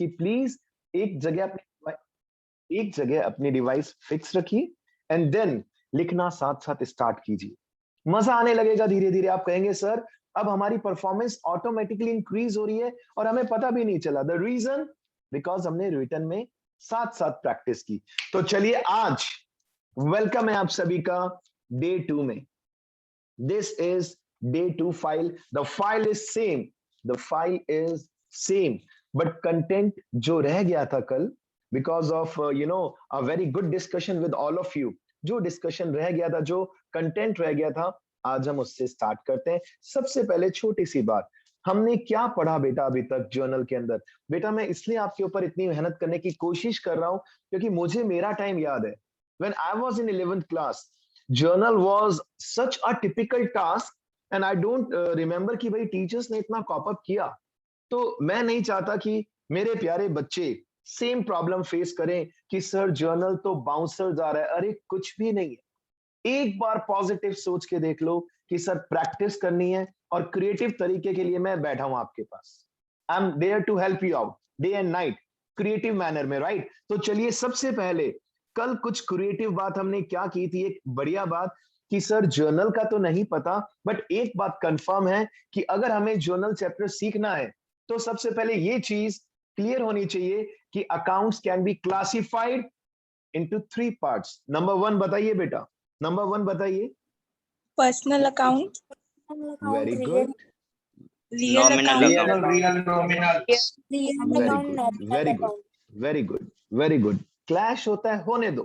कि प्लीज एक जगह अपनी डिवाइस फिक्स रखिए एंड देन लिखना साथ साथ स्टार्ट कीजिए। मजा आने लगेगा धीरे धीरे। आप कहेंगे सर अब हमारी परफॉर्मेंस ऑटोमेटिकली इंक्रीज हो रही है और हमें पता भी नहीं चला। द रीजन बिकॉज हमने रिटर्न में साथ साथ प्रैक्टिस की। तो चलिए आज वेलकम है आप सभी का डे 2 में। This is day 2 file. The file is same, the file is same, but content जो रह गया था कल because of a very good discussion with all of you, जो डिस्कशन रह गया था, जो कंटेंट रह गया था, आज हम उससे स्टार्ट करते हैं। सबसे पहले छोटी सी बात, हमने क्या पढ़ा बेटा अभी तक जर्नल के अंदर? बेटा मैं इसलिए आपके ऊपर इतनी मेहनत करने की कोशिश कर रहा हूं क्योंकि मुझे मेरा टाइम याद है। When I was in 11th class, journal was such a typical task and I don't remember कि भाई टीचर्स ने इतना कॉप अप किया। तो मैं नहीं चाहता कि मेरे प्यारे बच्चे सेम प्रॉब्लम फेस करें कि सर जर्नल तो बाउंसर जा रहा है। अरे कुछ भी नहीं है। एक बार पॉजिटिव सोच के देख लो कि सर प्रैक्टिस करनी है और क्रिएटिव तरीके के लिए मैं बैठा हूं आपके पास। I am there to help you out day and night creative manner में, राइट? तो चलिए सबसे पहले कल कुछ क्रिएटिव बात हमने क्या की थी, एक बढ़िया बात कि सर जर्नल का तो नहीं पता बट एक बात कंफर्म है कि अगर हमें जर्नल चैप्टर सीखना है तो सबसे पहले ये चीज क्लियर होनी चाहिए कि accounts can be classified into 3 parts. Number 1 बताइए बेटा, नंबर 1 बताइए। Personal account, very good, real account, very good, very good, very good. Clash होता है, होने दो।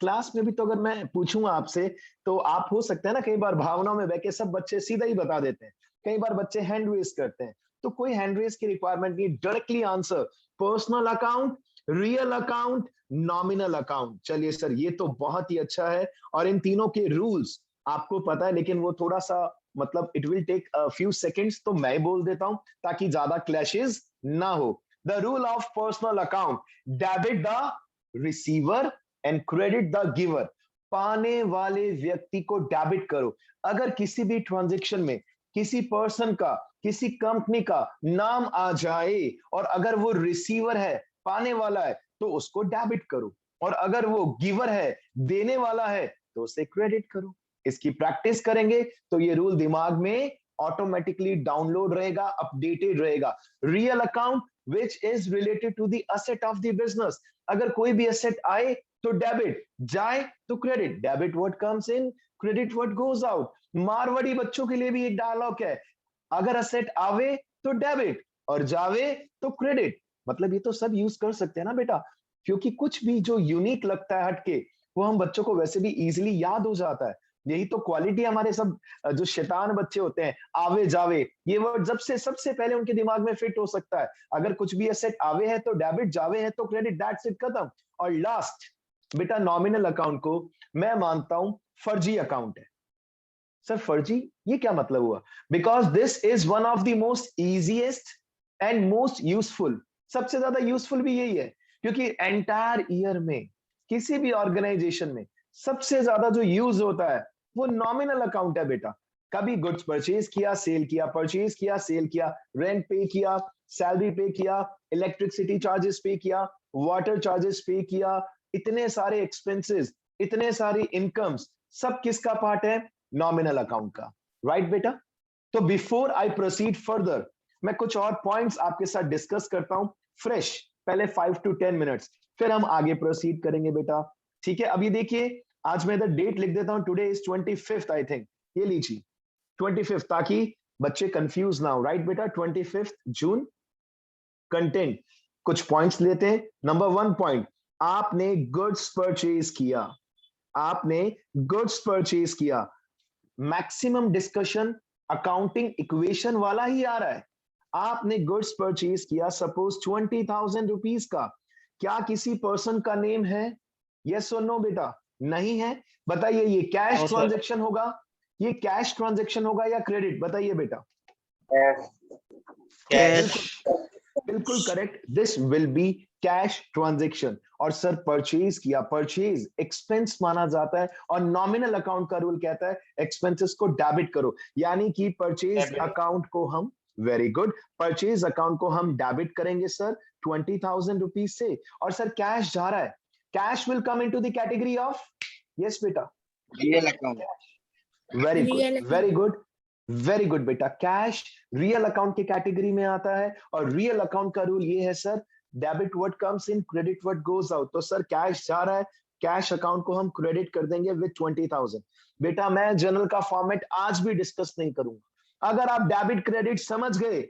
क्लास में भी तो अगर मैं पूछूंगा आपसे तो आप हो सकता है ना कई बार भावनाओं में बह के सब बच्चे सीधा ही बता देते हैं, कई बार बच्चे हैंड रेज करते हैं। तो कोई हैंड रेज की रिक्वायरमेंट नहीं, directly answer personal account, real account, nominal account. चलिए सर ये तो बहुत ही अच्छा है और इन तीनों के रूल्स आपको पता है, लेकिन वो थोड़ा सा मतलब it will take a few seconds, तो मैं बोल देता हूं ताकि ज्यादा क्लैशेस ना हो। The rule of personal account, debit the receiver and credit the giver. पाने वाले व्यक्ति को डेबिट करो। अगर किसी भी ट्रांजैक्शन में किसी पर्सन का, किसी कंपनी का नाम आ जाए और अगर वो रिसीवर है, पाने वाला है, तो उसको डेबिट करो, और अगर वो गिवर है, देने वाला है, तो उसे क्रेडिट करो। इसकी प्रैक्टिस करेंगे तो ये रूल दिमाग में ऑटोमेटिकली डाउनलोड रहेगा, अपडेटेड रहेगा। Real account which is related to the asset of the business. अगर कोई भी एसेट आए तो डेबिट, जाए तो credit. Debit what comes in, credit what goes out. Marwari बच्चों के लिए भी एक डायलॉग है, अगर एसेट आवे तो डेबिट और जावे तो क्रेडिट। मतलब ये तो सब यूज कर सकते हैं ना बेटा, क्योंकि कुछ भी जो यूनिक लगता है हटके, वो हम बच्चों को वैसे भी इजीली याद हो जाता है। यही तो क्वालिटी हमारे सब जो शैतान बच्चे होते हैं, आवे जावे, ये वर्ड जब से सबसे पहले उनके दिमाग में फिट हो सकता है। अगर कुछ भी एसेट आवे है तो डेबिट, जावे है तो क्रेडिट, दैट्स इट, खत्म। और लास्ट बेटा नॉमिनल अकाउंट को मैं मानता हूं फर्जी अकाउंट है। सर फर्जी ये क्या मतलब हुआ? Because this is one of the most easiest and most useful. सबसे ज्यादा यूजफुल भी यही है क्योंकि एंटायर ईयर में किसी भी ऑर्गेनाइजेशन में सबसे ज्यादा जो यूज होता है वो नॉमिनल अकाउंट है बेटा। कभी गुड्स परचेज किया, सेल किया, परचेज किया, सेल किया, रेंट पे किया, सैलरी पे किया, इलेक्ट्रिसिटी चार्जेस पे किया, वाटर चार्जेस पे किया, इतने सारे एक्सपेंसेस, इतने सारी इनकम्स, सब किसका पार्ट है? नॉमिनल अकाउंट का, राइट बेटा? तो बिफोर आई प्रोसीड फर्दर, मैं कुछ और पॉइंट्स आपके साथ डिस्कस करता हूं फ्रेश, पहले 5 to 10 मिनट्स, फिर हम आगे प्रोसीड करेंगे बेटा। ठीक है, अभी देखिए आज मैं इधर डेट लिख देता हूं, today is 25th I think, ये लीजिए 25th, ताकि बच्चे कंफ्यूज ना हो, राइट बेटा? 25 जून। कंटेंट कुछ पॉइंट्स लेते हैं। नंबर 1 पॉइंट, आपने गुड्स परचेज किया, आपने गुड्स परचेज किया। मैक्सिमम डिस्कशन अकाउंटिंग इक्वेशन वाला ही आ रहा है। आपने गुड्स परचेज किया सपोज 20,000 रुपीज का, क्या किसी पर्सन का नेम है? यस और नो बेटा? नहीं है। बताइए ये कैश ट्रांजैक्शन होगा, ये कैश ट्रांजैक्शन होगा या क्रेडिट? बताइए बेटा। कैश, बिल्कुल correct, this will be cash transaction. और सर परचेज किया, परचेज एक्सपेंस माना जाता है और नॉमिनल अकाउंट का रूल कहता है एक्सपेंसेस को डेबिट करो, यानी कि परचेज अकाउंट को हम, वेरी गुड, परचेज अकाउंट को हम डेबिट करेंगे सर, 20,000 रुपीज से, और सर कैश जा रहा है, cash will come into the category of, yes बेटा, real account. Very good, Real account. Very good, very good बेटा, कैश रियल अकाउंट की कैटेगरी में आता है। और रियल अकाउंट का रूल ये है sir, debit what comes in, credit what goes out. तो सर कैश जा रहा है, कैश अकाउंट को हम क्रेडिट कर देंगे विद 20,000। बेटा मैं जर्नल का फॉर्मेट आज भी डिस्कस नहीं करूंगा, अगर आप डेबिट क्रेडिट समझ गए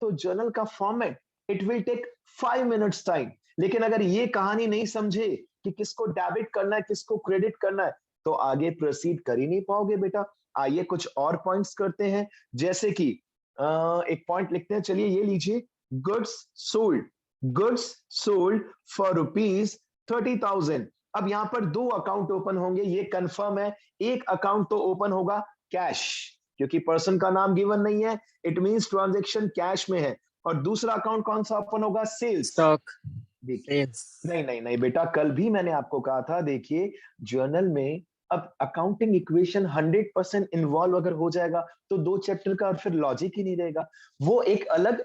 तो जर्नल का format it will take 5 minutes time. लेकिन अगर ये कहानी नहीं समझे कि किसको डेबिट करना है किसको क्रेडिट करना है, तो आगे प्रोसीड कर ही नहीं पाओगे बेटा। आइए कुछ और पॉइंट्स करते हैं, जैसे कि एक पॉइंट लिखते हैं, चलिए ये लीजिए, गुड्स सोल्ड फॉर ₹30,000। अब यहां पर 2 अकाउंट ओपन होंगे, ये कंफर्म है। एक अकाउंट तो ओपन होगा कैश, क्योंकि पर्सन का नाम गिवन नहीं है, इट मींस ट्रांजैक्शन कैश में है। और दूसरा अकाउंट कौन सा ओपन होगा, सेल्स, स्टॉक देखिए, नहीं बेटा, कल भी मैंने आपको कहा था, देखिए जर्नल में अब अकाउंटिंग इक्वेशन 100% इन्वॉल्व अगर हो जाएगा तो 2 चैप्टर का और फिर लॉजिक ही नहीं रहेगा। वो एक अलग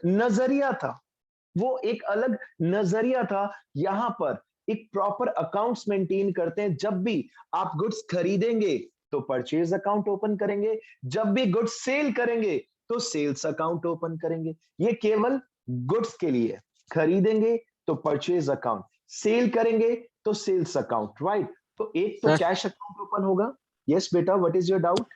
नजरिया था, यहाँ पर एक प्रॉपर अकाउंट्स मेंटेन करते हैं। जब भी आप गुड्स खरीदेंगे तो परचेज अकाउंट ओपन करेंगे, जब भी गुड्स सेल करेंगे तो सेल्स अकाउंट ओपन करेंगे। ये केवल गुड्स के लिए, खरीदेंगे तो परचेज अकाउंट, सेल करेंगे तो सेल्स अकाउंट, राइट। तो एक तो कैश अकाउंट ओपन होगा। यस बेटा, what is your doubt?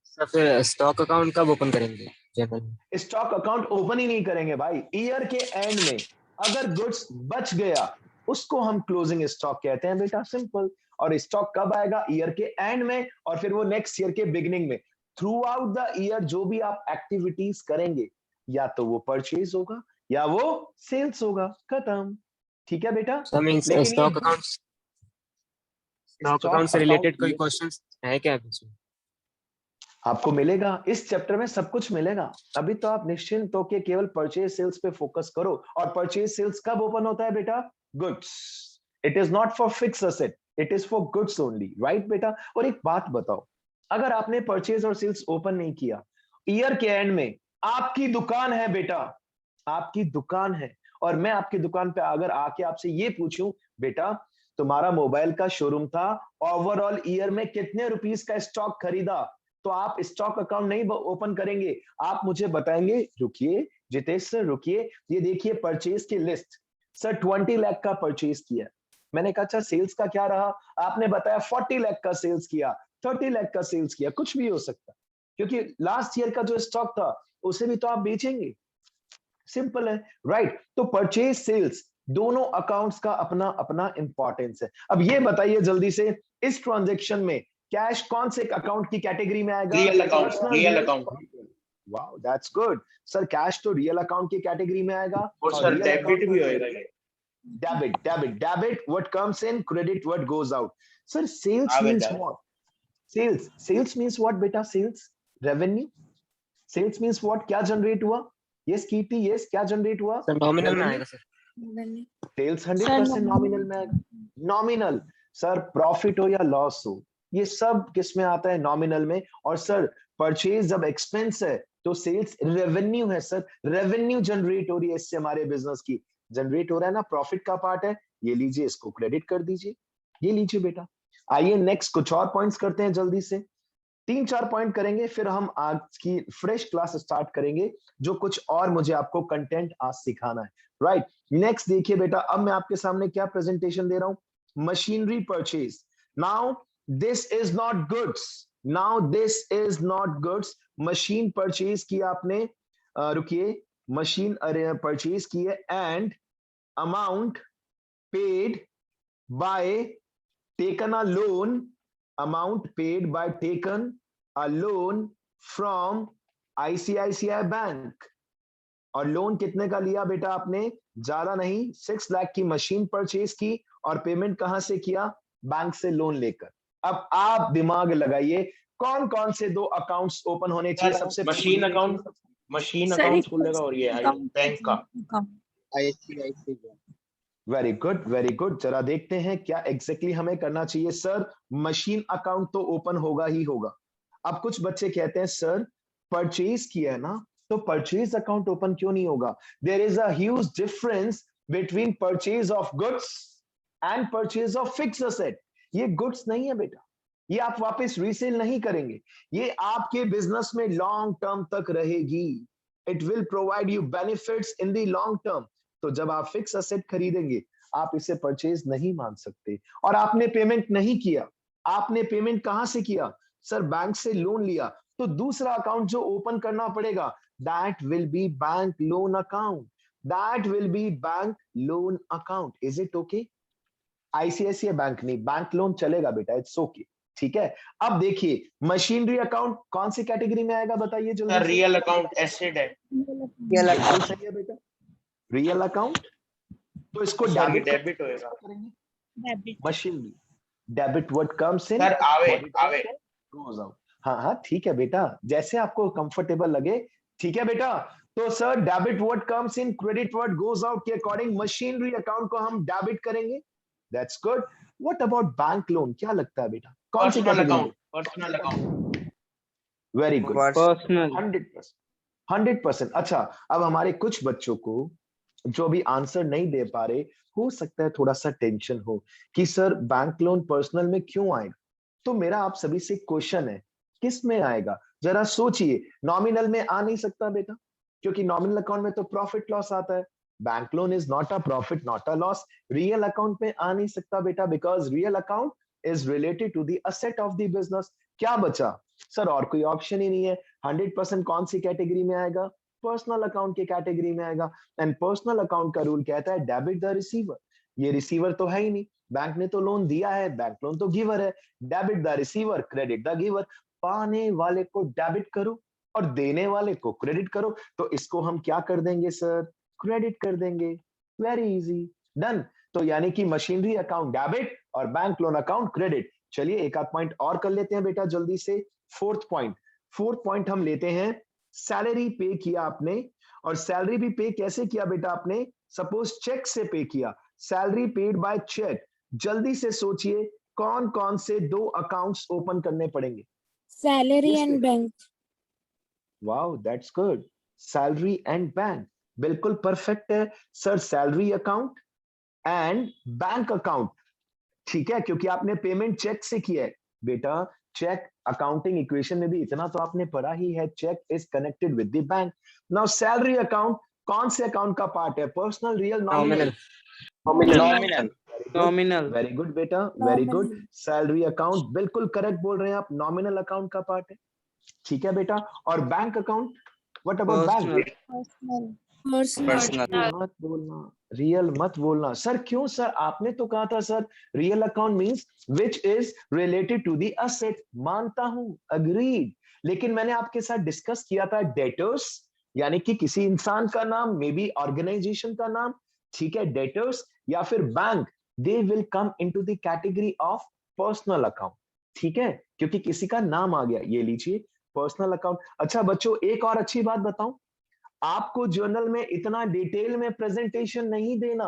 Sir फिर स्टॉक अकाउंट कब ओपन करेंगे जनरल में? स्टॉक अकाउंट ओपन ही नहीं करेंगे भाई, ईयर के एंड में अगर गुड्स बच गया उसको हम क्लोजिंग स्टॉक कहते हैं बेटा, सिंपल। और स्टॉक कब आएगा, ईयर के एंड में, और फिर वो नेक्स्ट ईयर के बिगिनिंग में। थ्रू आउट द ईयर जो भी आप एक्टिविटीज करेंगे, या तो वो परचेज होगा या वो सेल्स होगा, खत्म। ठीक है बेटा, लेकिन स्टॉक अकाउंट से रिलेटेड कोई क्वेश्चंस है क्या कुछ? आपको मिलेगा इस चैप्टर में, सब कुछ मिलेगा। अभी तो आप निश्चिंत होकर केवल परचेज सेल्स पे फोकस करो। और परचेज सेल्स कब ओपन होता है बेटा, goods. It is not for fix asset, it is for goods only, right बेटा। और एक बात बताओ, अगर आपने परचेज और सेल्स ओपन नहीं किया, ईयर के एंड में आपकी दुकान है बेटा, आपकी दुकान है, और मैं आपकी दुकान पे अगर आके आपसे ये पूछूं, बेटा तुम्हारा मोबाइल का शोरूम था, ओवरऑल ईयर में कितने रुपीस का स्टॉक खरीदा, तो आप स्टॉक अकाउंट नहीं ओपन करेंगे, आप मुझे बताएंगे, रुकिए जितेश सर रुकिए, ये देखिए परचेज की लिस्ट, सर 20 लाख का परचेज किया। मैंने कहा अच्छा सेल्स का क्या रहा, आपने बताया 40 लाख का सेल्स किया, 30 लाख का सेल्स किया, कुछ भी हो सकता, क्योंकि लास्ट ईयर का जो स्टॉक था उसे भी तो आप बेचेंगे, सिंपल है, राइट। तो परचेज सेल्स दोनों अकाउंट्स का अपना अपना इंपॉर्टेंस है। अब ये बताइए जल्दी से, इस ट्रांजैक्शन में कैश कौन से अकाउंट की कैटेगरी में आएगा, real account. Wow that's good sir, cash तो रियल अकाउंट की कैटेगरी में आएगा। और सर डेबिट भी होएगा, debit what comes in, credit what goes out. Sir sales means what, sales means what बेटा, sales revenue, sales means what, क्या generate हुआ, यस कीर्ति, यस क्या जनरेट हुआ, सर नॉमिनल में आएगा सर, सेल्स 100% नॉमिनल में आएगा। नॉमिनल सर, प्रॉफिट हो या लॉस हो, ये सब किस में आता है, नॉमिनल में। और सर परचेज जब एक्सपेंस है तो सेल्स रेवेन्यू है सर, रेवेन्यू जनरेट हो रही है इससे, हमारे बिजनेस की जनरेट हो रहा है ना, प्रॉफिट का पार्ट है, ये लीजिए इसको क्रेडिट कर दीजिए, ये लीजिए बेटा। आइए नेक्स्ट कुछ और पॉइंट्स करते हैं जल्दी से, 3-4 पॉइंट करेंगे, फिर हम आज की फ्रेश क्लास स्टार्ट करेंगे, जो कुछ और मुझे आपको कंटेंट आज सिखाना है, राइट। नेक्स्ट देखिए बेटा, अब मैं आपके सामने क्या प्रेजेंटेशन दे रहा हूं, machinery purchase. Now this is not goods, machine purchase किया आपने, रुकिए, मशीन परचेज की है, and amount paid by taken a loan, amount paid by taken a loan from ICICI bank. और लोन कितने का लिया बेटा आपने, ज्यादा नहीं, 6 लाख की मशीन परचेज की, और पेमेंट कहां से किया, बैंक से लोन लेकर। अब आप दिमाग लगाइए, कौन कौन से 2 अकाउंट्स ओपन होने चाहिए, सबसे मशीन अकाउंट खुलेगा, और ये बैंक का ICICI। Very good, very good. जरा देखते हैं क्या एग्जैक्टली हमें करना चाहिए। सर मशीन अकाउंट तो ओपन होगा ही होगा। अब कुछ बच्चे कहते हैं सर परचेज किया है ना, तो परचेज अकाउंट ओपन क्यों नहीं होगा। There is a huge difference between purchase of goods and purchase of fix asset. ये गुड्स नहीं है बेटा, ये आप वापस रीसेल नहीं करेंगे, ये आपके बिजनेस में लॉन्ग टर्म तक रहेगी। It will provide you benefits in the long term. तो जब आप फिक्स असेट खरीदेंगे, आप इसे परचेज नहीं मान सकते। और आपने पेमेंट नहीं किया, आपने पेमेंट कहां से किया? सर बैंक से लोन लिया, तो दूसरा अकाउंट जो ओपन करना पड़ेगा, that will be bank loan account, that will be bank loan account. Is it okay? ICICI bank नहीं, बैंक लोन चलेगा बेटा, इट्स ओके, ठीक है। अब देखिए मशीनरी अकाउंट कौन सी कैटेगरी में आएगा बताइए जल्दी सर से। रियल अकाउंट एसेट है। बिल्कुल सही है बेटा, रियल अकाउंट। तो इसको सॉरी डेबिट डेबिट होएगा। करेंगे, machinery debit what comes in sir आवे आवे गोज आउट। हाँ हाँ ठीक है बेटा, जैसे आपको कंफर्टेबल लगे, ठीक है बेटा। तो sir debit what comes in, credit what goes out के अकॉर्डिंग मशीनरी अकाउंट को हम डेबिट करेंगे। That's good. What about bank loan, क्या लगता है बेटा कौन सी personal category? Account, personal account. Very good, personal 100%, 100%। अच्छा, अब हमारे कुछ बच्चों को जो अभी आंसर नहीं दे पा रहे, हो सकता है थोड़ा सा टेंशन हो कि सर बैंक लोन पर्सनल में क्यों आएगा। तो मेरा आप सभी से क्वेश्चन है, किस में आएगा? जरा सोचिए। नॉमिनल में आ नहीं सकता बेटा, क्योंकि नॉमिनल अकाउंट में तो प्रॉफिट लॉस आता है। Bank loan is not a profit, not a loss. Real account में आ नहीं सकता बेटा, because real account is related to the asset of the business. क्या बचा सर? और कोई ऑप्शन ही नहीं है। 100% कौन सी कैटेगरी में आएगा? पर्सनल अकाउंट की कैटेगरी में आएगा। एंड पर्सनल अकाउंट का रूल कहता है डेबिट द रिसीवर। ये रिसीवर तो है ही नहीं, बैंक ने तो लोन दिया है, बैंक लोन तो गिवर है। Debit the receiver, credit the giver. पाने वाले को डेबिट करो और देने वाले को क्रेडिट करो। तो इसको हम क्या कर देंगे सर? क्रेडिट कर देंगे। Very easy, done. तो यानी कि मशीनरी अकाउंट डेबिट और बैंक लोन अकाउंट क्रेडिट। चलिए एक आध पॉइंट और कर लेते हैं बेटा जल्दी से। फोर्थ पॉइंट हम लेते हैं, सैलरी पे किया आपने, और सैलरी भी पे कैसे किया बेटा आपने? सपोज चेक से पे किया, सैलरी पेड बाय चेक। जल्दी से सोचिए कौन कौन से दो अकाउंट्स ओपन करने पड़ेंगे? सैलरी Yes, एंड बेटा। Bank. Wow that's good, salary and bank, बिल्कुल परफेक्ट है sir. Salary account and bank account, ठीक है, क्योंकि आपने पेमेंट चेक से किया है बेटा। चेक अकाउंटिंग इक्वेशन में भी इतना तो आपने पढ़ा ही है, cheque is connected with the bank. Now salary account कौन से अकाउंट का पार्ट है? Personal, real, nominal? Nominal nominal. Nominal very good बेटा, वेरी गुड। सैलरी अकाउंट बिल्कुल करेक्ट बोल रहे हैं आप, नॉमिनल अकाउंट का पार्ट है, ठीक है बेटा। और bank account, what about bank? Personal personal. मत बोलना, रियल मत बोलना सर। क्यों सर? आपने तो कहा था sir real account means which is related to the asset. मानता हूं, अग्रीड। लेकिन मैंने आपके साथ डिस्कस किया था डेटर्स, यानी कि किसी इंसान का नाम, मे बी ऑर्गेनाइजेशन का नाम, ठीक है, डेटर्स या फिर bank, they will come into the category of personal account, ठीक है, क्योंकि किसी का नाम आ गया। ये लीजिए पर्सनल अकाउंट। अच्छा बच्चों, एक और अच्छी बात बताऊं, आपको जर्नल में इतना डिटेल में प्रेजेंटेशन नहीं देना,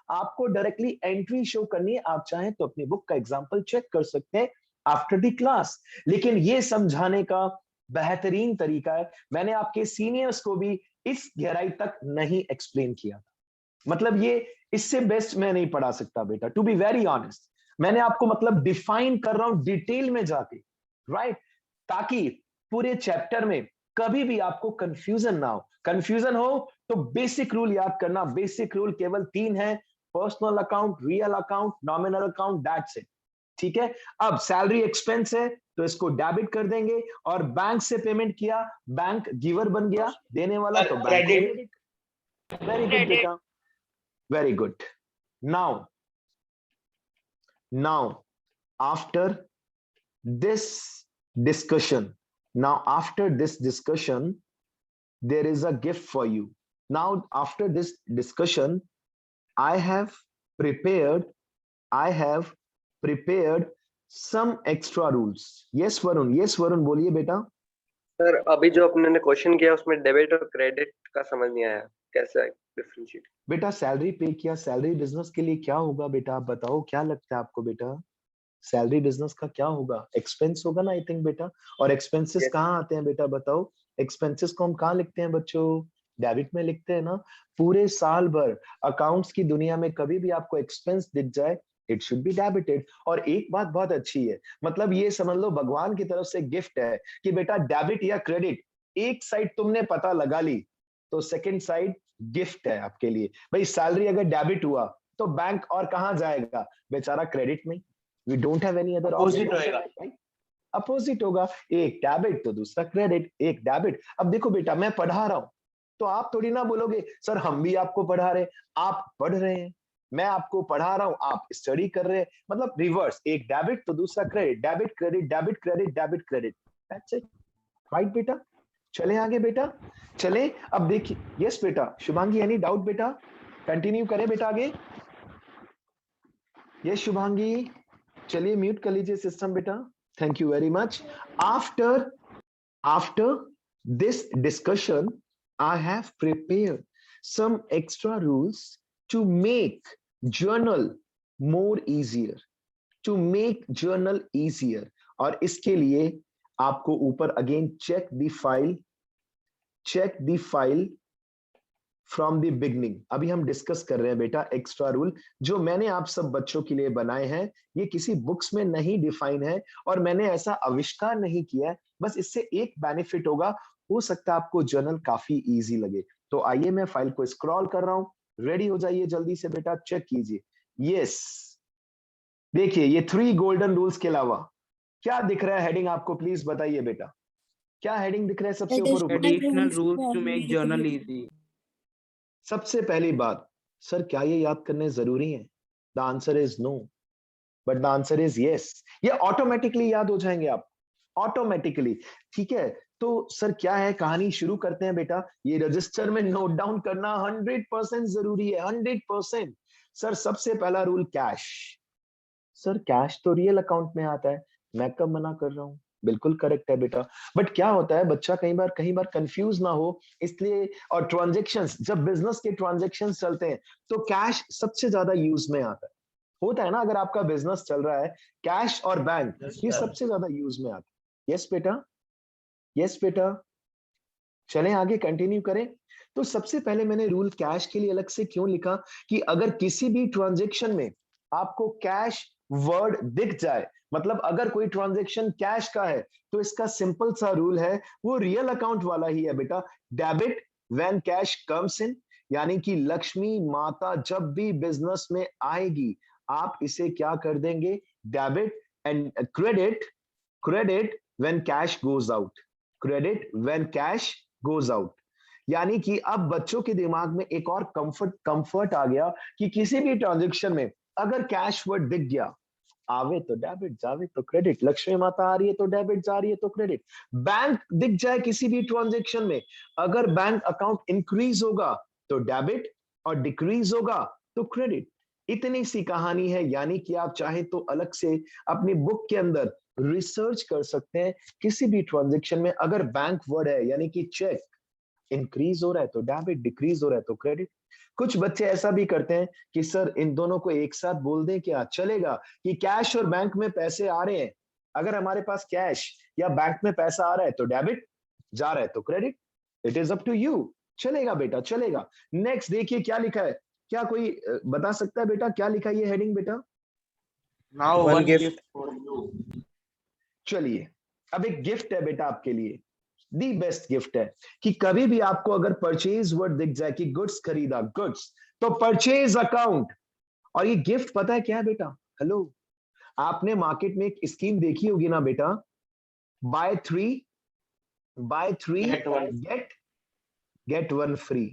आपको डायरेक्टली एंट्री शो करनी है। आप चाहें तो अपनी बुक का एग्जांपल चेक कर सकते हैं आफ्टर द क्लास, लेकिन ये समझाने का बेहतरीन तरीका है, मैंने आपके सीनियर्स को भी इस गहराई तक नहीं एक्सप्लेन किया था। मतलब ये इससे बेस्ट मैं नहीं पढ़ा सकता बेटा, टू बी वेरी ऑनेस्ट। मैंने आपको मतलब डिफाइन कर रहा हूं डिटेल में जाके, राइट, ताकि पूरे चैप्टर में कभी भी आपको कंफ्यूजन ना हो। कंफ्यूजन हो तो बेसिक रूल याद करना, बेसिक रूल केवल 3 है, personal account, real account, nominal account, that's it, ठीक है। अब सैलरी एक्सपेंस है तो इसको डेबिट कर देंगे, और बैंक से पेमेंट किया, बैंक गिवर बन गया, देने वाला तो बैंक क्रेडिट। वेरी गुड बेटा, very good. Now after this discussion, there is a gift for you. Now after this discussion, I have prepared some extra rules. Yes Varun बोलिए बेटा। Sir अभी जो अपने ने क्वेश्चन किया उसमें डेबिट और क्रेडिट का समझ नहीं आया, कैसे डिफरेंशिएट? बेटा सैलरी पे किया, सैलरी बिजनेस के लिए क्या होगा बेटा, आप बताओ क्या लगता है आपको बेटा? सैलरी बिजनेस का क्या होगा? एक्सपेंस होगा ना आई थिंक बेटा। और एक्सपेंसेस Yes. कहाँ आते हैं बेटा बताओ? एक्सपेंसेस को हम कहाँ लिखते हैं बच्चों? डेबिट में लिखते हैं ना, पूरे साल भर अकाउंट्स की दुनिया में कभी भी आपको एक्सपेंस दिख जाए, इट शुड बी डेबिटेड। और एक बात बहुत अच्छी है, मतलब ये समझ लो भगवान की तरफ से गिफ्ट है कि बेटा डेबिट या क्रेडिट एक साइड तुमने पता लगा ली, तो सेकंड साइड गिफ्ट है आपके लिए। भाई सैलरी अगर डेबिट हुआ तो बैंक और कहां जाएगा, बेचारा क्रेडिट में। We don't have any other Opposite होएगा। अपोजिट होगा, एक डेबिट तो दूसरा क्रेडिट, एक डेबिट। अब देखो बेटा मैं पढ़ा रहा हूं, तो आप थोड़ी ना बोलोगे सर हम भी आपको पढ़ा रहे हैं, आप पढ़ रहे हैं, मैं आपको पढ़ा रहा हूं, आप स्टडी कर रहे हैं, मतलब रिवर्स, एक डेबिट तो दूसरा credit, debit credit debit credit debit credit, that's it, right बेटा। चले आगे बेटा, चले। अब देखिए, यस बेटा, शुभांगी एनी डाउट बेटा, कंटिन्यू करें बेटा आगे। यस शुभांगी, चलिए म्यूट कर लीजिए सिस्टम बेटा, thank you very much. After this discussion, I have prepared some extra rules to make journal more easier, to make journal easier। और इसके लिए आपको ऊपर again check the file from the beginning। अभी हम डिस्कस कर रहे हैं बेटा एक्स्ट्रा रूल जो मैंने आप सब बच्चों के लिए बनाए हैं, ये किसी बुक्स में नहीं डिफाइन है और मैंने ऐसा आविष्कार नहीं किया है, बस इससे एक बेनिफिट होगा, हो सकता है आपको जर्नल काफी इजी लगे। तो आइए मैं फाइल को स्क्रॉल कर रहा हूं, रेडी हो जाइए जल्दी से बेटा, चेक कीजिए। यस, देखिए ये 3 गोल्डन रूल्स के अलावा क्या दिख रहा है हेडिंग आपको, प्लीज बताइए बेटा, क्या हेडिंग दिख रहा है सबसे ऊपर? Additional rules to make journal easy. सबसे पहली बात, सर क्या ये याद करने जरूरी है? The answer is no, but the answer is yes. ये ऑटोमेटिकली याद हो जाएंगे आप, ऑटोमेटिकली, ठीक है। तो सर क्या है, कहानी शुरू करते हैं बेटा। ये रजिस्टर में नोट डाउन करना 100% जरूरी है, 100%। सर सबसे पहला रूल कैश। सर कैश तो रियल अकाउंट में आता है, मैं कब मना कर रहा हूं, बिल्कुल करेक्ट है बेटा। बट क्या होता है, बच्चा कई बार कंफ्यूज ना हो इसलिए, और ट्रांजैक्शंस, जब बिजनेस के ट्रांजैक्शंस चलते हैं तो कैश सबसे ज्यादा यूज में आता है, होता है ना, अगर आपका बिजनेस चल रहा है, कैश और बैंक ये सबसे ज्यादा यूज में आता है। यस बेटा, यस बेटा, चलें आगे कंटिन्यू करें। तो सबसे पहले मैंने रूल कैश के लिए अलग से क्यों लिखा कि अगर किसी भी ट्रांजैक्शन में आपको कैश वर्ड दिख जाए, मतलब अगर कोई ट्रांजैक्शन कैश का है, तो इसका सिंपल सा रूल है, वो रियल अकाउंट वाला ही है बेटा। Debit when cash comes in, यानी कि लक्ष्मी माता जब भी बिजनेस में आएगी आप इसे क्या कर देंगे, debit. And credit when cash goes out, credit when cash goes out. यानी कि अब बच्चों के दिमाग में एक और कंफर्ट आ गया कि किसी भी ट्रांजैक्शन में अगर कैश वर्ड दिख गया, आवे तो डेबिट, जावे तो क्रेडिट, लक्ष्मी माता आ रही है तो डेबिट, जा रही है तो क्रेडिट। बैंक दिख जाए किसी भी ट्रांजैक्शन में, अगर बैंक अकाउंट इंक्रीज होगा तो डेबिट और डिक्रीज होगा तो क्रेडिट। इतनी सी कहानी है, यानी कि आप चाहे तो अलग से अपनी बुक के अंदर रिसर्च कर सकते हैं, किसी भी ट्रांजैक्शन में अगर बैंक वर्ड है, यानी कि चेक इंक्रीज हो रहा है तो डेबिट, डिक्रीज हो रहा है तो क्रेडिट। कुछ बच्चे ऐसा भी करते हैं कि सर इन दोनों को एक साथ बोल दें क्या चलेगा, कि कैश और बैंक में पैसे आ रहे हैं, अगर हमारे पास कैश या बैंक में पैसा आ रहा है तो डेबिट, जा रहा है तो credit, it is up to you, चलेगा बेटा चलेगा। नेक्स्ट देखिए क्या लिखा है, क्या कोई बता सकता है बेटा क्या लिखा है ये हेडिंग बेटा? Now One one gift. gift for you. चलिए अब एक गिफ्ट है बेटा आपके लिए, दी बेस्ट गिफ्ट है कि कभी भी आपको अगर परचेज वर्ड दिख जाए कि गुड्स खरीदा, गुड्स, तो परचेज अकाउंट। और ये गिफ्ट पता है क्या है बेटा? हेलो, आपने मार्केट में एक स्कीम देखी होगी ना बेटा, by three get one free.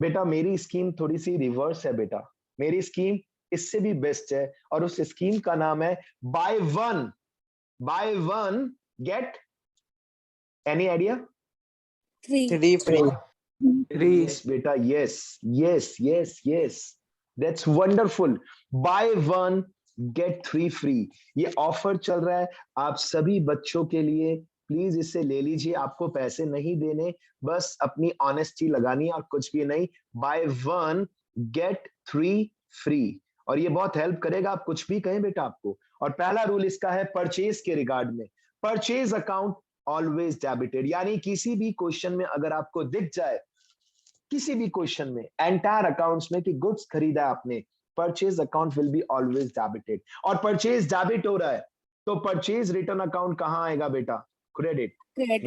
बेटा मेरी स्कीम थोड़ी सी रिवर्स है बेटा, मेरी स्कीम इससे भी बेस्ट है, और उस स्कीम का नाम है by one get, any idea? 3 free. Yes, beta. Yes. That's wonderful. Buy one get 3 free. ये ऑफर चल रहा है आप सभी बच्चों के लिए, प्लीज इसे ले लीजिए, आपको पैसे नहीं देने, बस अपनी ऑनेस्टी लगानी है और कुछ भी नहीं। बाय वन गेट 3 फ्री, और ये बहुत हेल्प करेगा, आप कुछ भी कहें बेटा आपको। और पहला रूल इसका है परचेज के रिगार्ड में, परचेज अकाउंट ऑलवेज डेबिटेड, यानी किसी भी क्वेश्चन में अगर आपको दिख जाए किसी भी क्वेश्चन में एंटायर अकाउंट्स में कि गुड्स खरीदा आपने, purchase account will be always debited, और परचेज डेबिट हो रहा है तो परचेज रिटर्न अकाउंट कहां आएगा बेटा? Credit. credit,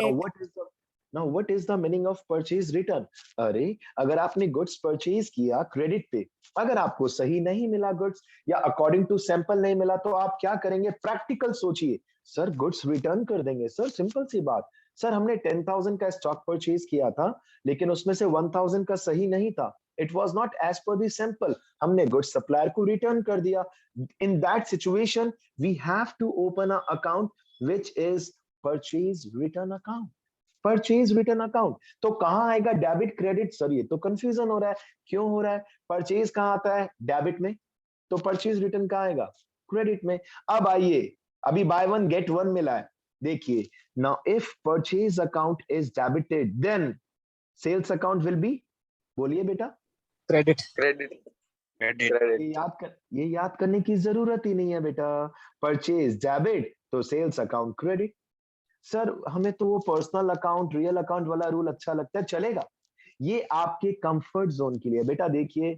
now what is the meaning of purchase return? अरे अगर आपने गुड्स परचेज किया क्रेडिट पे, अगर आपको सही नहीं मिला गुड्स या अकॉर्डिंग टू सैंपल नहीं मिला तो आप क्या करेंगे? प्रैक्टिकल सोचिए, सर गुड्स रिटर्न कर देंगे। सर सिंपल सी बात, सर हमने 10,000 का स्टॉक परचेज किया था लेकिन उसमें से 1,000 का सही नहीं था, it was not as per the sample, हमने गुड्स सप्लायर को रिटर्न कर दिया। In that situation we have to open a account which is purchase return account. Purchase return account तो कहां आएगा? Debit credit. सर ये तो कंफ्यूजन हो रहा है, क्यों हो रहा है? परचेज कहां आता है? डेबिट में, तो परचेज रिटर्न कहां आएगा? क्रेडिट में। अब आइए, अभी बाय वन गेट वन मिला है, देखिए now if purchase account is debited then sales account will be, बोलिए बेटा, क्रेडिट। क्रेडिट ये याद करने की जरूरत ही नहीं है बेटा। परचेज डेबिट तो सेल्स अकाउंट क्रेडिट। सर हमें तो वो पर्सनल अकाउंट रियल अकाउंट वाला रूल अच्छा लगता है, चलेगा, ये आपके कंफर्ट जोन के लिए। बेटा देखिए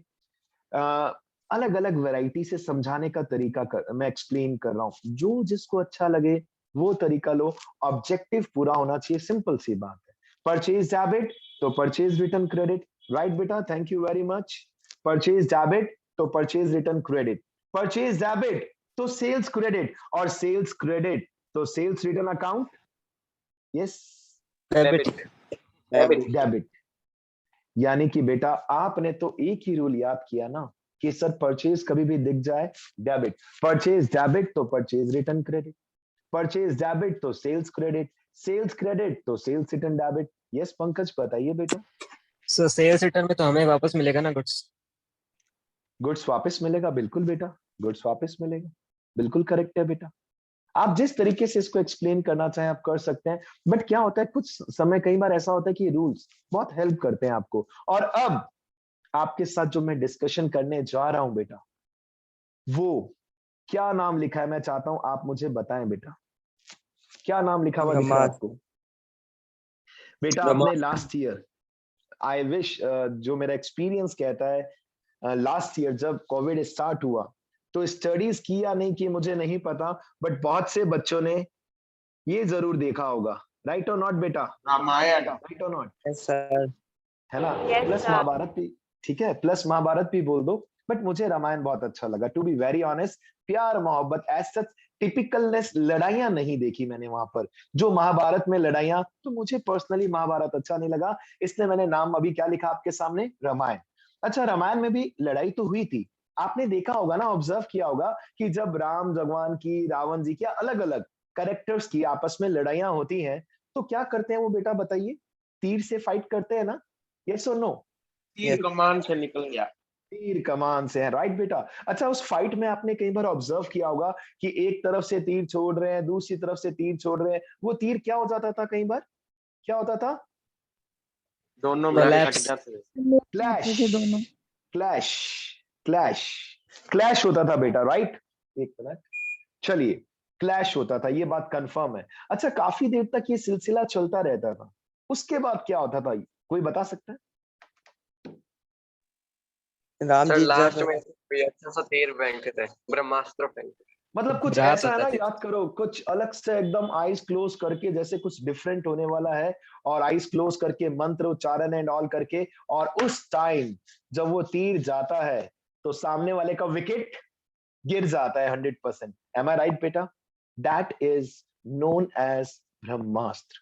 अलग अलग वैरायटी से समझाने का तरीका मैं एक्सप्लेन कर रहा हूं, जो जिसको अच्छा लगे वो तरीका लो, ऑब्जेक्टिव पूरा होना चाहिए, सिंपल सी बात है। परचेज डेबिट तो परचेज रिटर्न क्रेडिट, राइट बेटा, thank you very much. Purchase debit तो purchase return credit, purchase debit तो सेल्स क्रेडिट, और सेल्स क्रेडिट तो sales return account, yes debit. Debit. यानी कि बेटा आपने तो एक ही रूल याद किया ना कि सर परचेज कभी भी दिख जाए डेबिट, परचेज डेबिट तो purchase return credit, purchase debit तो सेल्स क्रेडिट तो sales return debit. Yes Pankaj बताइए बेटा। सो सेल्स रिटर्न में तो हमें वापस मिलेगा ना गुड्स? गुड्स वापस मिलेगा, बिल्कुल बेटा, गुड्स वापस मिलेगा, बिल्कुल करेक्ट है बेटा। आप जिस तरीके से इसको एक्सप्लेन करना चाहें आप कर सकते हैं, बट क्या होता है कुछ समय कई बार ऐसा होता है कि रूल्स बहुत हेल्प करते हैं आपको। और अब आपके साथ जो मैं डिस्कशन करने जा रहा हूं बेटा, वो क्या नाम लिखा है मैं चाहता हूं आप मुझे बताएं बेटा, क्या नाम लिखा हुआ दिख रहा है आपको? बेटा आपने लास्ट ईयर, आई विश, जो मेरा एक्सपीरियंस कहता है लास्ट ईयर जब कोविड स्टार्ट हुआ तो स्टडीज की या नहीं की मुझे नहीं पता, बट बहुत से बच्चों ने ये जरूर देखा होगा, राइट और नॉट बेटा? रामायण, राइट और नॉट? Yes, sir. है ना? प्लस महाभारत भी, ठीक है, प्लस महाभारत भी बोल दो, बट मुझे रामायण बहुत अच्छा लगा, टू बी वेरी ऑनेस्ट। प्यार मोहब्बत एज सच टिपिकलनेस, लड़ाइयां नहीं देखी मैंने वहां पर, जो महाभारत में लड़ाइयां, तो मुझे पर्सनली महाभारत अच्छा नहीं लगा, इसलिए मैंने नाम अभी क्या लिखा आपके सामने, रामायण। अच्छा रामायण में भी लड़ाई तो हुई थी, आपने देखा होगा ना, ऑब्जर्व किया होगा कि जब राम भगवान की, रावण जी की, अलग अलग कैरेक्टर्स की आपस में लड़ाइयां होती हैं तो क्या करते हैं वो बेटा बताइए? तीर से फाइट करते हैं ना, यस और नो? तीर कमान से निकल गया, तीर कमान से है, राइट बेटा। अच्छा उस फाइट में आपने कई बार ऑब्जर्व किया होगा कि एक तरफ से तीर छोड़ रहे हैं, दूसरी तरफ से तीर छोड़ रहे हैं, वो तीर क्या हो जाता था? कई बार क्या होता था? दोनों में लग जाते, क्लैश, क्लैश, क्लैश, क्लैश होता था बेटा, राइट? एक मिनट, चलिए, क्लैश होता था, ये बात कंफर्म है। अच्छा काफी देर तक ये सिलसिला चलता रहता था, उसके बाद क्या होता था कोई बता सकता है? राम सर जी लास्ट जब में कोई अच्छा सा तीर फेंकते थे, ब्रह्मास्त्र फेंकते। मतलब कुछ रात ऐसा है ना, होता था। याद करो, कुछ अलग से एकदम आईज क्लोज करके, जैसे कुछ डिफरेंट होने वाला है, और आईज क्लोज करके मंत्र उच्चारण एंड ऑल करके, और उस टाइम जब वो तीर जाता है तो सामने वाले का विकेट गिर जाता है 100%। एम आई राइट बेटा? दैट इज नोन एज ब्रह्मास्त्र।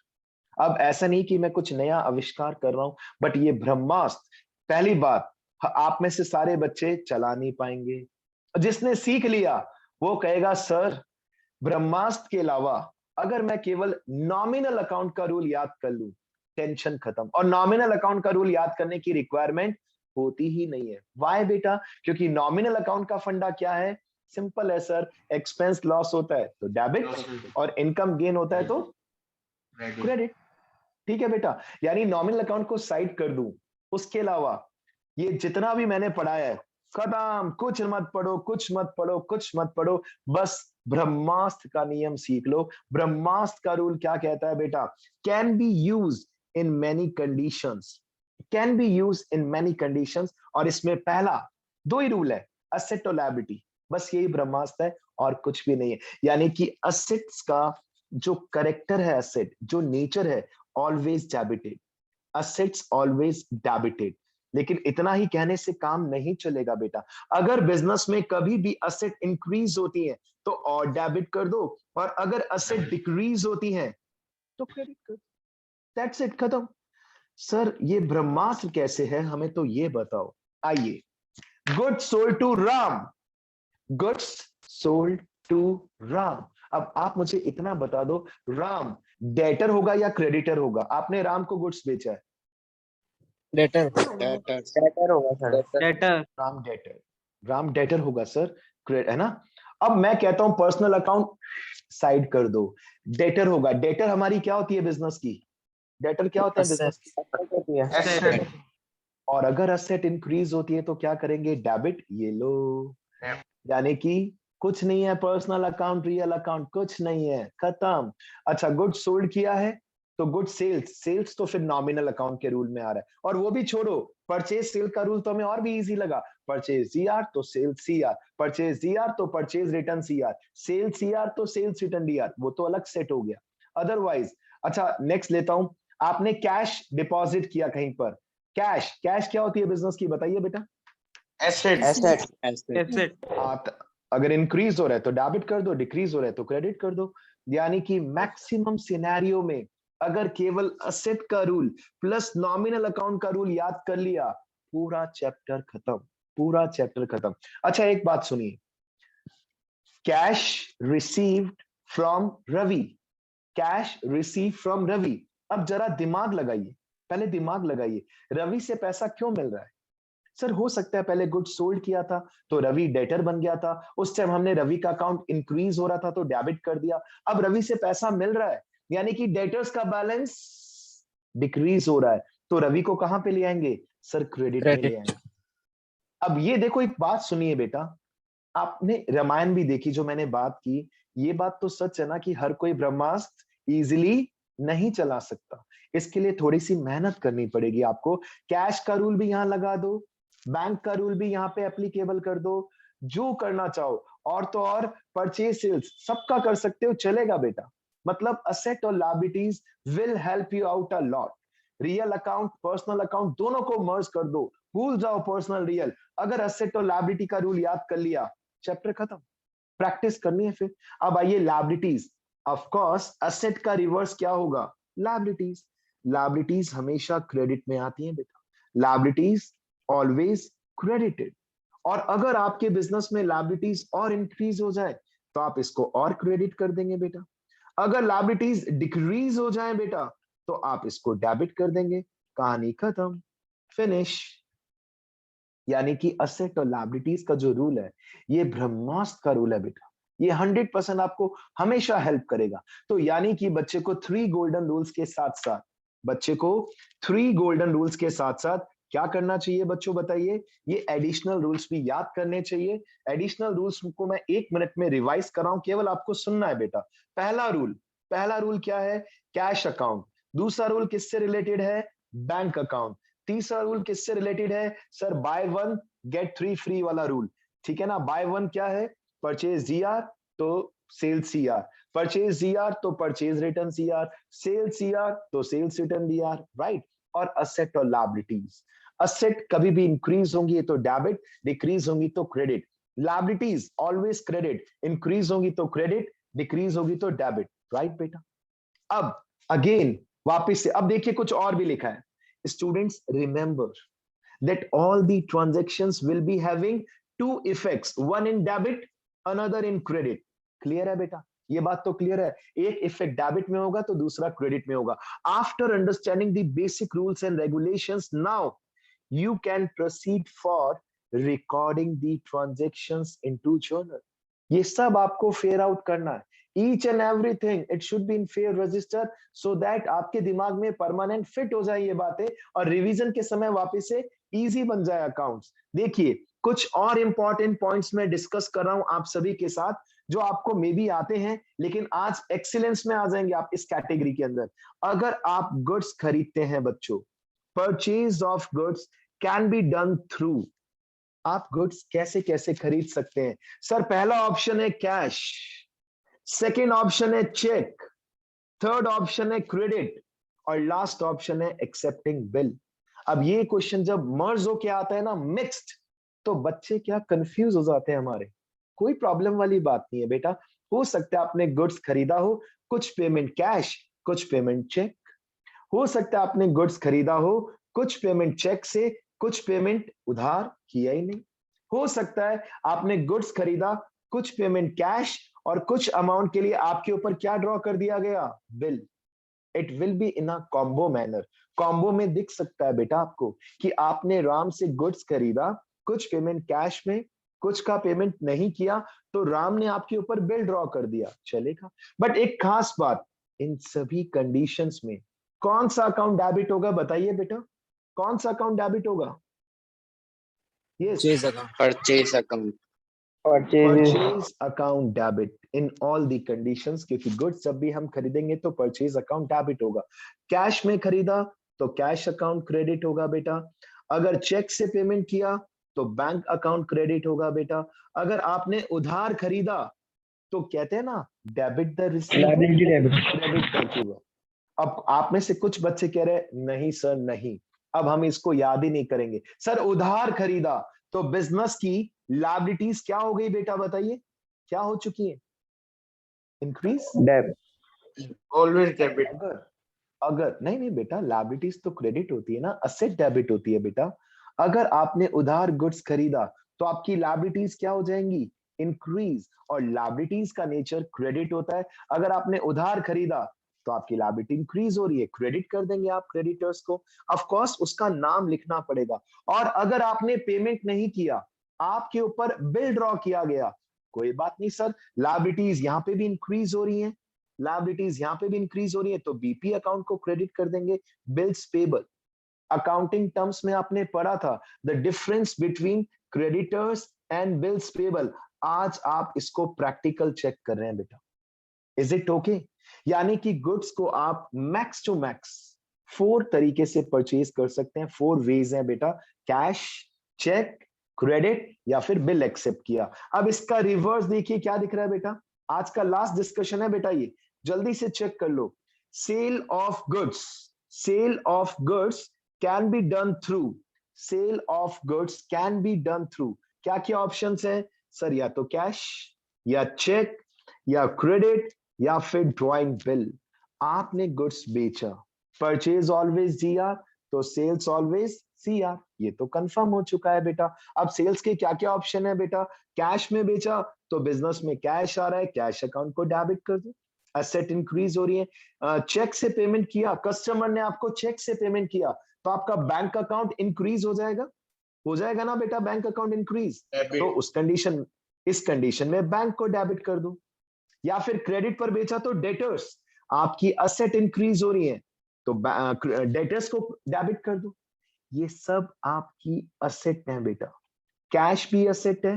अब ऐसा नहीं कि मैं कुछ नया आविष्कार कर रहा हूं, बट ये ब्रह्मास्त्र, पहली बात, आप में से सारे बच्चे चला नहीं पाएंगे, जिसने सीख लिया वो कहेगा सर ब्रह्मास्त्र के अलावा अगर मैं केवल नॉमिनल अकाउंट का रूल याद कर लूं, टेंशन खत्म। और नॉमिनल अकाउंट का रूल याद करने की रिक्वायरमेंट होती ही नहीं है। वाई बेटा? क्योंकि नॉमिनल अकाउंट का फंडा क्या है? सिंपल है सर, एक्सपेंस लॉस होता है तो डेबिट, और इनकम गेन होता है तो क्रेडिट। ठीक है बेटा, यानी नॉमिनल अकाउंट को साइड कर दूं, उसके अलावा ये जितना भी मैंने पढ़ाया है खत्म, कुछ मत पढ़ो, कुछ मत पढ़ो, कुछ मत पढ़ो, बस ब्रह्मास्त्र का नियम सीख लो। ब्रह्मास्त्र का रूल क्या कहता है बेटा? Can be used in many conditions, can be use in many conditions, और इसमें पहला दो ही रूल है, असेट और लायबिलिटी, बस यही ब्रह्मास्त्र है और कुछ भी नहीं है। यानी कि असेट्स का जो करेक्टर है, असेट जो नेचर है, always debited, assets always debited. लेकिन इतना ही कहने से काम नहीं चलेगा बेटा। अगर बिजनेस में कभी भी असेट इंक्रीज होती है तो और डेबिट कर दो, और अगर असेट डिक्रीज होती है तो क्रेडिट कर दो। दैट्स इट, खत्म। सर ये ब्रह्मास्त्र कैसे है, हमें तो ये बताओ। आइए, goods sold to Ram, goods sold to Ram. अब आप मुझे इतना बता दो, राम डेटर होगा या क्रेडिटर होगा? आपने राम को गुड्स बेचा है, डेटर। डेटर होगा sir. Debtor. Ram debtor, Ram debtor होगा सर, है ना। अब मैं कहता हूं पर्सनल अकाउंट साइड कर दो, डेटर होगा। डेटर हमारी क्या होती है बिजनेस की? डेटर क्या होता है बिजनेस की? एसेट। और अगर असेट इंक्रीज होती है तो क्या करेंगे? डेबिट। ये लो, यानी कि कुछ नहीं है पर्सनल अकाउंट, रियल अकाउंट कुछ नहीं है, खत्म। अच्छा, गुड्स सोल्ड किया है तो गुड सेल्स, सेल्स तो फिर नॉमिनल अकाउंट के रूल में आ रहा है। और वो भी छोड़ो, परचेज सेल का रूल तो हमें और भी इजी लगा, परचेज जीआर तो सेल्स सीआर, परचेज जीआर तो purchase return CR, sales CR तो सेल्स रिटर्न डीआर, वो तो अलग सेट हो गया अदरवाइज। अच्छा नेक्स्ट लेता हूं, आपने कैश डिपॉजिट किया कहीं पर, कैश, कैश क्या होती है बिजनेस की, बताइए बेटा? एसेट। एसेट। अगर इंक्रीज हो रहा है तो डेबिट कर दो, डिक्रीज हो रहा है तो क्रेडिट कर दो। यानी कि मैक्सिमम सिनेरियो में अगर केवल असेट का रूल प्लस नॉमिनल अकाउंट का रूल याद कर लिया, पूरा चैप्टर खत्म, पूरा चैप्टर खत्म। अच्छा एक बात सुनिए, cash received from Ravi, cash receive from Ravi. अब जरा दिमाग लगाइए, पहले दिमाग लगाइए, रवि से पैसा क्यों मिल रहा है? सर हो सकता है पहले गुड सोल्ड किया था तो रवि डेटर बन गया था, उस टाइम हमने रवि का अकाउंट इंक्रीज हो रहा था तो डेबिट कर दिया। अब रवि से पैसा मिल रहा है यानी कि डेटर्स का बैलेंस डिक्रीज हो रहा है, तो रवि को कहां पे ले आएंगे? सर क्रेडिट में ले आएंगे। अब ये देखो, एक बात सुनिए बेटा, आपने रामायण भी देखी जो मैंने बात की, ये बात तो सच है ना कि हर कोई ब्रह्मास्त्र इजीली नहीं चला सकता, इसके लिए थोड़ी सी मेहनत करनी पड़ेगी आपको। कैश का रूल भी यहां लगा दो, बैंक का रूल भी यहाँ पे एप्लीकेबल कर दो, जो करना चाहो, और तो और परचेज सेल्स सबका कर सकते हो, चलेगा बेटा। मतलब असेट और liabilities will help you out a lot. Real account personal account दोनों को मर्ज कर दो, भूल जाओ पर्सनल रियल। अगर असेट और लायबिलिटी का रूल याद कर लिया, चैप्टर खत्म, प्रैक्टिस करनी है फिर। अब आइए लायबिलिटीज, ऑफ कोर्स असेट का रिवर्स क्या होगा? लायबिलिटीज। लायबिलिटीज हमेशा क्रेडिट में आती हैं बेटा, लायबिलिटीज ऑलवेज क्रेडिटेड। और अगर आपके बिजनेस में लायबिलिटीज और इंक्रीज हो जाए तो आप इसको और क्रेडिट कर देंगे बेटा। अगर लायबिलिटीज डिक्रीज हो जाए बेटा तो आप इसको डेबिट कर देंगे, कहानी खत्म, फिनिश। यानी कि असेट और लायबिलिटीज का जो रूल है ये ब्रह्मास्त्र का रूल है बेटा, ये 100% आपको हमेशा हेल्प करेगा। तो यानी कि बच्चे को 3 गोल्डन रूल्स के साथ साथ, बच्चे को 3 गोल्डन रूल्स के साथ साथ क्या करना चाहिए बच्चों बताइए? ये एडिशनल रूल्स भी याद करने चाहिए। एडिशनल रूल्स को मैं 1 मिनट में रिवाइज कर रहा हूं, केवल आपको सुनना है बेटा। पहला रूल क्या है? Cash account. दूसरा रूल किससे रिलेटेड है? Bank account. तीसरा रूल किससे रिलेटेड है? सर बाय 1 गेट 3 फ्री वाला रूल, ठीक है ना। बाय 1 क्या है? परचेज जीआर तो सेल्स सीआर, परचेज जीआर तो purchase return CR, sales CR तो सेल्स रिटर्न डीआर, राइट। और असेट और लायबिलिटीज, असेट कभी भी इंक्रीज होंगी तो डेबिट, डिक्रीज होंगी तो credit. Liabilities always credit, increase होंगी तो क्रेडिट, डिक्रीज होगी तो डेबिट, राइट बेटा। अब अगेन वापस से, अब देखिए कुछ और भी लिखा है, students remember that all the transactions will be having 2 effects, one in debit another in credit। Clear है बेटा? ये बात तो क्लियर है, एक इफेक्ट डेबिट में होगा तो दूसरा क्रेडिट में होगा। After understanding the basic rules and regulations, now you can proceed for recording the transactions into journal। ये सब आपको फेयर आउट करना है, each and everything it should be in fair register so that आपके दिमाग में परमानेंट फिट हो जाए ये बातें, और रिवीजन के समय वापस से इजी बन जाए अकाउंट्स। देखिए कुछ और इंपॉर्टेंट पॉइंट्स मैं डिस्कस कर रहा हूं आप सभी के साथ, जो आपको मे भी आते हैं लेकिन आज एक्सीलेंस में आ जाएंगे आप इस कैटेगरी के अंदर। अगर आप गुड्स खरीदते हैं बच्चों, purchase of goods can be done through, आप गुड्स कैसे कैसे खरीद सकते हैं? सर पहला ऑप्शन है कैश, सेकेंड ऑप्शन है चेक, थर्ड ऑप्शन है क्रेडिट और लास्ट ऑप्शन है एक्सेप्टिंग बिल। अब ये क्वेश्चन जब मर्ज होके आता है ना, मिक्स्ड, तो बच्चे क्या कंफ्यूज हो जाते हैं हमारे। कोई प्रॉब्लम वाली बात नहीं है बेटा, हो सकता है आपने गुड्स खरीदा हो, कुछ पेमेंट कैश, कुछ पेमेंट चेक, हो सकता है आपने गुड्स खरीदा हो, कुछ पेमेंट चेक से, कुछ पेमेंट उधार किया ही नहीं, हो सकता है आपने गुड्स खरीदा, कुछ पेमेंट कैश और कुछ अमाउंट के लिए आपके ऊपर क्या ड्रॉ कर दिया गया, bill. It will be in a combo manner. Combo में दिख सकता है बेटा आपको कि आपने राम से गुड्स खरीदा, कुछ पेमेंट कैश में, कुछ का पेमेंट नहीं किया, तो राम ने आपके ऊपर बिल ड्रॉ कर दिया, चलेगा। बट एक खास बात, इन सभी कंडीशंस में कौन सा अकाउंट डेबिट होगा, बताइए बेटा, कौन सा अकाउंट डेबिट होगा? Purchase account. Purchase account. Purchase account debit in all the conditions, क्योंकि गुड्स जब भी हम खरीदेंगे तो परचेज अकाउंट डेबिट होगा। कैश में खरीदा तो कैश अकाउंट क्रेडिट होगा बेटा, अगर चेक से पेमेंट किया तो बैंक अकाउंट क्रेडिट होगा बेटा, अगर आपने उधार खरीदा तो कहते हैं ना debit the receiver, credit the giver. अब आप में से कुछ बच्चे कह रहे हैं नहीं सर नहीं, अब हम इसको याद ही नहीं करेंगे। सर उधार खरीदा तो बिजनेस की लायबिलिटीज क्या हो गई बेटा, बताइए क्या हो चुकी है, इंक्रीज, ऑलवेज डेबिट। अगर नहीं नहीं बेटा, लायबिलिटीज तो क्रेडिट होती है ना, असेट डेबिट होती है बेटा। अगर आपने उधार गुड्स खरीदा तो आपकी लायबिलिटीज क्या हो जाएंगी, इंक्रीज, और लायबिलिटीज का नेचर क्रेडिट होता है। अगर आपने उधार खरीदा तो आपकी लायबिलिटी इंक्रीज हो रही है, क्रेडिट कर देंगे आप क्रेडिटर्स को, ऑफ कोर्स उसका नाम लिखना पड़ेगा। और अगर आपने पेमेंट नहीं किया, आपके ऊपर बिल ड्रॉ किया गया, कोई बात नहीं सर, लायबिलिटीज यहाँ पे भी इंक्रीज हो रही है, लायबिलिटीज यहाँ पे भी इंक्रीज हो रही है, तो बीपी अकाउंट को क्रेडिट कर देंगे। बिल्स पेबल, अकाउंटिंग टर्म्स में आपने पढ़ा था the difference between creditors and bills payable, आज आप इसको प्रैक्टिकल चेक कर रहे हैं बेटा। Is it okay? यानी कि गुड्स को आप मैक्स टू मैक्स 4 तरीके से परचेज कर सकते हैं, 4 वेज हैं बेटा, कैश, चेक, क्रेडिट या फिर बिल एक्सेप्ट किया। अब इसका रिवर्स देखिए क्या दिख रहा है बेटा, आज का लास्ट डिस्कशन है बेटा, ये जल्दी से चेक कर लो। Sale of goods, sale of goods can be done through, sale of goods can be done through, क्या क्या ऑप्शंस है सर, या तो कैश या चेक या क्रेडिट या फिर ड्रॉइंग बिल। आपने गुड्स बेचा, परचेज ऑलवेज जीआर, तो सेल्स ऑलवेज सीआर, ये तो कंफर्म हो चुका है बेटा। अब सेल्स के क्या क्या ऑप्शन है बेटा, कैश में बेचा तो बिजनेस में कैश आ रहा है, कैश अकाउंट को डेबिट कर दो, एसेट इंक्रीज हो रही है। चेक से पेमेंट किया, कस्टमर ने आपको चेक से पेमेंट किया तो आपका बैंक अकाउंट इंक्रीज हो जाएगा ना बेटा, बैंक अकाउंट इंक्रीज, तो उस कंडीशन, इस कंडीशन में बैंक को डेबिट कर दो। या फिर क्रेडिट पर बेचा तो डेटर्स, आपकी असेट इंक्रीज हो रही है तो डेटर्स को डेबिट कर दो। ये सब आपकी असेट है बेटा, कैश भी असेट है,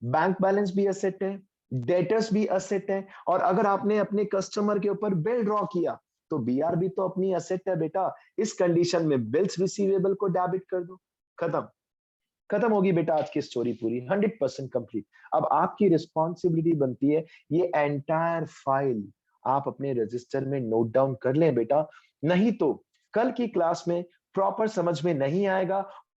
बैंक बैलेंस भी असेट है, डेटर्स भी असेट है, और अगर आपने अपने कस्टमर के ऊपर बिल ड्रॉ किया तो बीआर भी तो अपनी असेट है बेटा। इस कंडीशन में बिल्स रिसीवेबल को डेबिट कर दो, खत्म होगी बेटा आज की स्टोरी पूरी, 100% कंप्लीट। अब आपकी रिस्पॉन्सिबिलिटी बनती है ये एंटायर फाइल आप अपने रजिस्टर में नोट डाउन कर लें बेटा, नहीं तो कल की क्लास में प्रॉपर समझ में नहीं आएगा